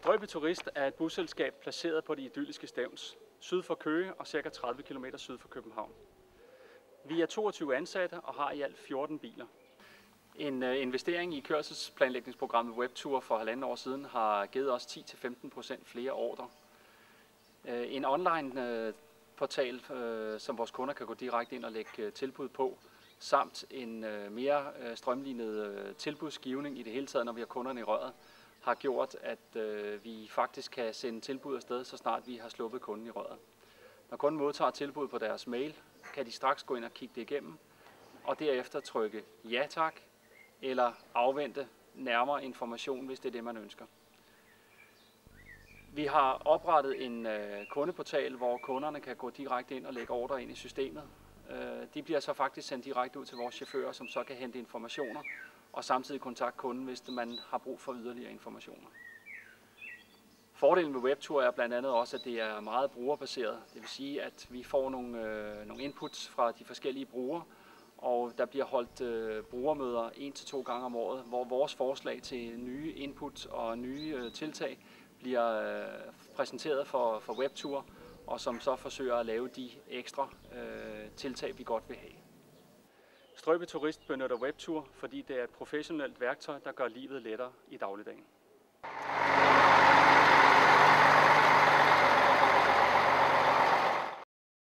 Strøby Turist er et busselskab placeret på det idylliske Stevns, syd for Køge og ca. 30 km syd for København. Vi er 22 ansatte og har i alt 14 biler. En investering i kørselsplanlægningsprogrammet Webtour for 1,5 år siden har givet os 10-15% flere ordrer. En online portal, som vores kunder kan gå direkte ind og lægge tilbud på, samt en mere strømlinet tilbudsgivning i det hele taget, når vi har kunderne i røret, har gjort, at vi faktisk kan sende tilbud afsted, så snart vi har sluppet kunden i røret. Når kunden modtager tilbud på deres mail, kan de straks gå ind og kigge det igennem, og derefter trykke ja tak, eller afvente nærmere information, hvis det er det, man ønsker. Vi har oprettet en kundeportal, hvor kunderne kan gå direkte ind og lægge ordrer ind i systemet. De bliver så faktisk sendt direkte ud til vores chauffører, som så kan hente informationer og samtidig kontakte kunden, hvis man har brug for yderligere informationer. Fordelen ved Webtour er blandt andet også, at det er meget brugerbaseret. Det vil sige, at vi får nogle inputs fra de forskellige brugere, og der bliver holdt brugermøder 1-2 gange om året, hvor vores forslag til nye input og nye tiltag bliver præsenteret for Webtour, og som så forsøger at lave de ekstra tiltag, vi godt vil have. Strøby Turist benytter Webtour, fordi det er et professionelt værktøj, der gør livet lettere i dagligdagen.